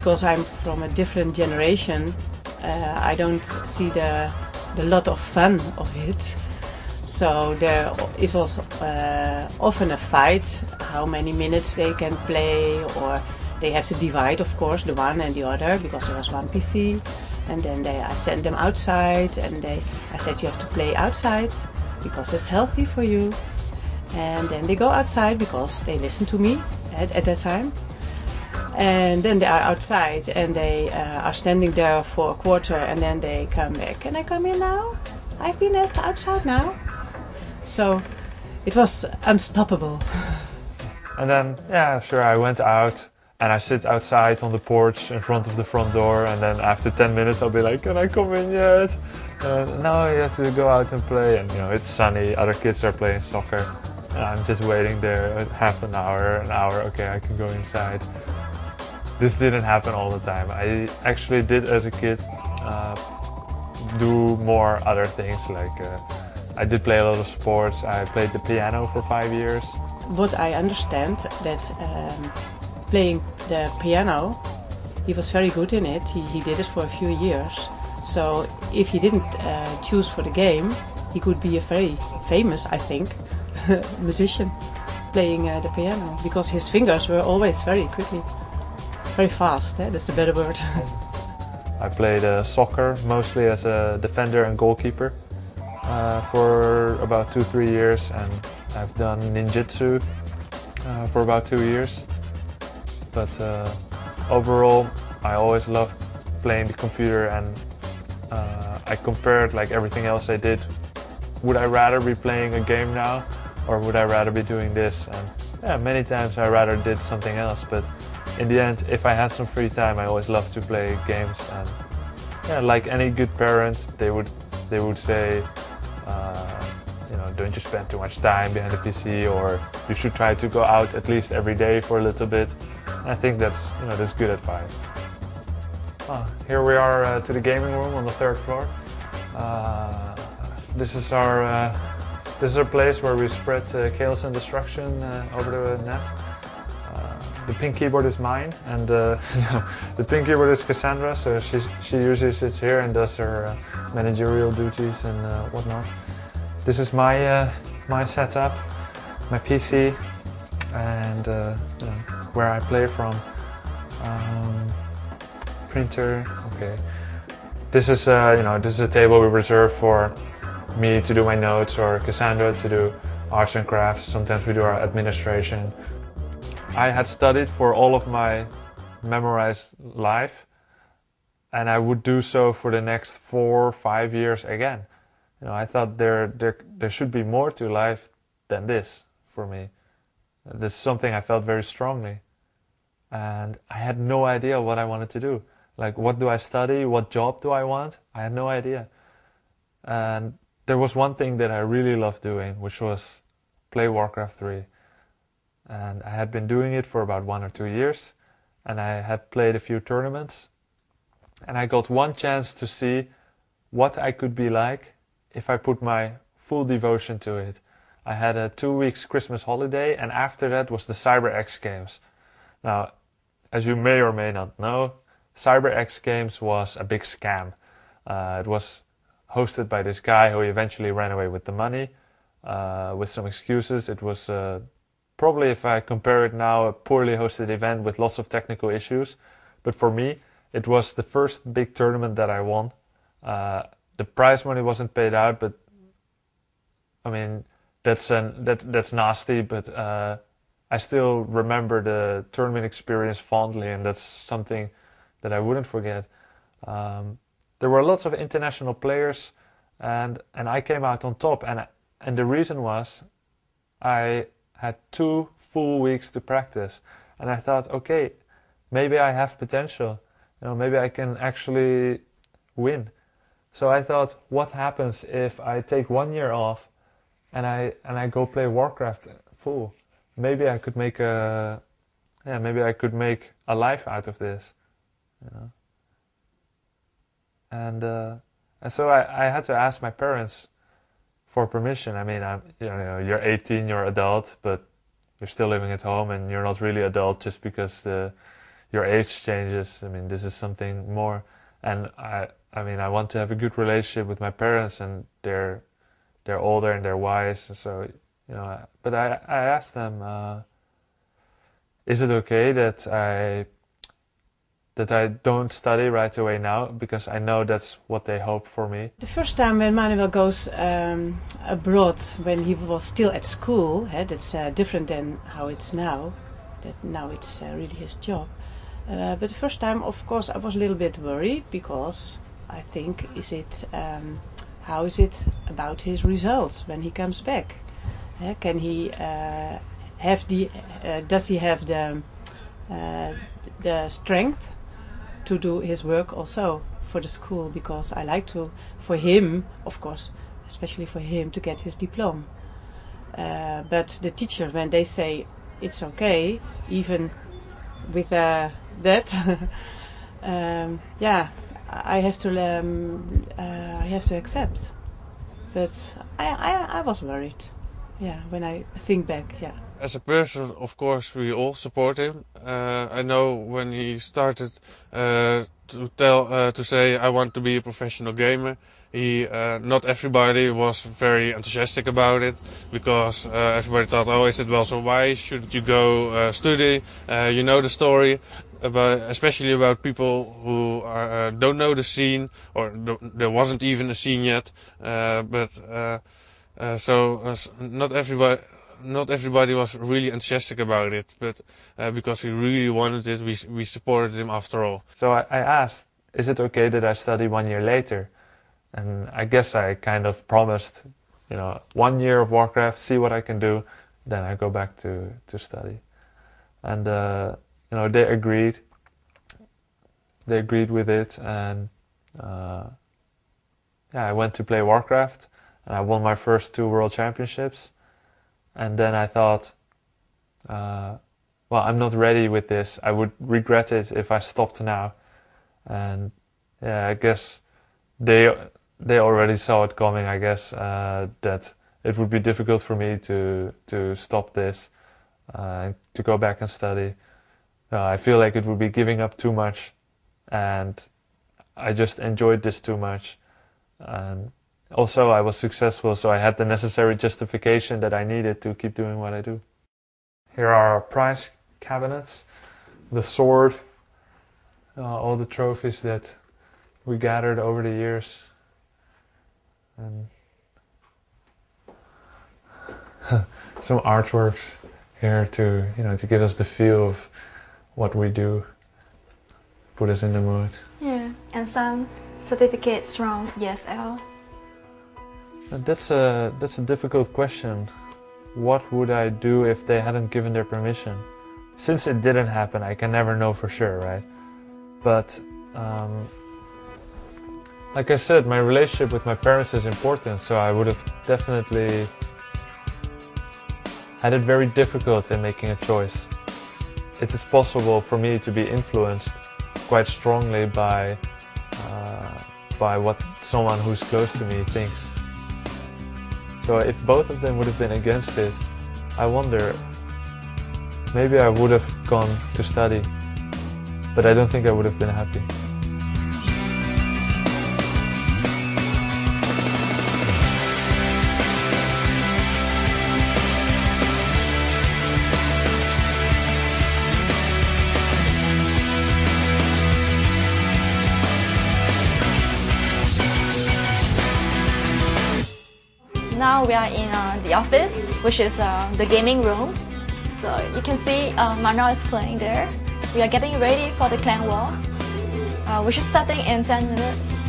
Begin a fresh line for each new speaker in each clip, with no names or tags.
Because I'm from a different generation, I don't see the lot of fun of it. So there is also often a fight, how many minutes they can play, or they have to divide, of course, the one and the other, because there was one PC. And then I sent them outside, and I said you have to play outside because it's healthy for you. And then they go outside because they listen to me at that time. And then they are outside and they are standing there for a quarter, and then they come back. Can I come in now? I've been outside now. So it was unstoppable.
And then, yeah, sure, I went out and I sit outside on the porch in front of the front door, and then after 10 minutes I'll be like, can I come in yet? No, you have to go out and play. And you know, it's sunny, other kids are playing soccer. And I'm just waiting there half an hour, okay, I can go inside. This didn't happen all the time. I actually did, as a kid, do more other things, like I did play a lot of sports. I played the piano for 5 years.
What I understand, that playing the piano, he was very good in it. He did it for a few years. So if he didn't choose for the game, he could be a very famous, I think, musician playing the piano, because his fingers were always very fast. That's the better word.
I played soccer mostly as a defender and goalkeeper for about 2-3 years, and I've done ninjutsu for about 2 years. But overall, I always loved playing the computer, and I compared like everything else I did. Would I rather be playing a game now, or would I rather be doing this? And yeah, many times I rather did something else, but in the end, if I had some free time, I always loved to play games. And yeah, like any good parent, they would say, you know, don't you spend too much time behind the PC, or you should try to go out at least every day for a little bit. And I think that's, you know, that's good advice. Here we are to the gaming room on the 3rd floor. This is our place where we spread chaos and destruction over the net. The pink keyboard is mine, and no, the pink keyboard is Cassandra, so she usually sits here and does her managerial duties and whatnot. This is my my setup, my PC, and you know, where I play from. Printer, okay. This is you know, this is a table we reserve for me to do my notes, or Cassandra to do arts and crafts. Sometimes we do our administration. I had studied for all of my memorized life, and I would do so for the next 4 or 5 years again. You know, I thought there should be more to life than this for me. This is something I felt very strongly, and I had no idea what I wanted to do. Like, what do I study? What job do I want? I had no idea. And there was one thing that I really loved doing, which was play Warcraft 3. And I had been doing it for about 1 or 2 years, and I had played a few tournaments, and I got one chance to see what I could be like if I put my full devotion to it. I had a 2 weeks Christmas holiday, and after that was the CyberX Games. Now, as you may or may not know, CyberX Games was a big scam. It was hosted by this guy who eventually ran away with the money with some excuses. It was probably, if I compare it now, a poorly hosted event with lots of technical issues. But for me, it was the first big tournament that I won. The prize money wasn't paid out, but I mean, that's nasty, but I still remember the tournament experience fondly, and that's something that I wouldn't forget. There were lots of international players, and I came out on top, and the reason was I had 2 full weeks to practice, and I thought, okay, maybe I have potential, you know, maybe I can actually win. So I thought, what happens if I take 1 year off and I go play Warcraft full? Maybe I could make a life out of this, you know. And so I had to ask my parents for permission. I mean, you know, you're 18, you're adult, but you're still living at home, and you're not really adult just because your age changes. I mean, this is something more. And I mean, I want to have a good relationship with my parents, and they're older and they're wise. So, you know, but I asked them, is it okay that I don't study right away now, because I know that's what they hope for me.
The first time when Manuel goes abroad, when he was still at school, that's different than how it's now. That now it's really his job. But the first time, of course, I was a little bit worried, because I think, how is it about his results when he comes back? Can he does he have the strength to do his work also for the school? Because I like for him, of course, especially for him, to get his diploma. But the teachers, when they say it's okay, even with that, yeah, I have to accept. But I was worried. Yeah, when I think back, yeah.
As a person, of course, we all support him. I know when he started to say, I want to be a professional gamer, not everybody was very enthusiastic about it, because everybody thought, oh, is it well, so why shouldn't you go study? You know the story, especially about people who don't know the scene, or there wasn't even a scene yet. So not everybody was really enthusiastic about it, but because he really wanted it, we supported him after all.
So I asked, is it okay that I study 1 year later? And I guess I kind of promised, you know, 1 year of Warcraft, see what I can do, then I go back to study. And, you know, they agreed. They agreed with it, and yeah, I went to play Warcraft, and I won my first 2 World Championships. And then I thought, well, I'm not ready with this. I would regret it if I stopped now. And yeah, I guess they already saw it coming, I guess, that it would be difficult for me to stop this, to go back and study. I feel like it would be giving up too much, and I just enjoyed this too much. And also, I was successful, so I had the necessary justification that I needed to keep doing what I do. Here are our prize cabinets, the sword, all the trophies that we gathered over the years, and some artworks here to, you know, to give us the feel of what we do, put us in the mood.
Yeah, and some certificates from ESL.
That's a difficult question. What would I do if they hadn't given their permission? Since it didn't happen, I can never know for sure, right? But like I said, my relationship with my parents is important, so I would have definitely had it very difficult in making a choice. It is possible for me to be influenced quite strongly by what someone who's close to me thinks. So if both of them would have been against it, I wonder, maybe I would have gone to study, but I don't think I would have been happy.
Now we are in the office, which is the gaming room. So you can see Manuel is playing there. We are getting ready for the clan war, which is starting in 10 minutes.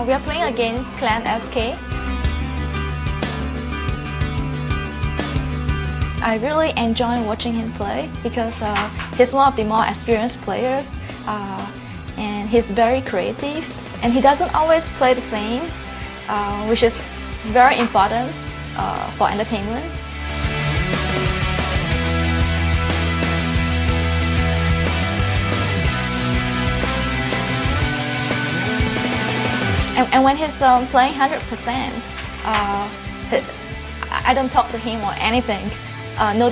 We are playing against Clan SK. I really enjoy watching him play because he's one of the more experienced players. And he's very creative, and he doesn't always play the same, which is very important for entertainment. And when he's playing 100%, I don't talk to him or anything. No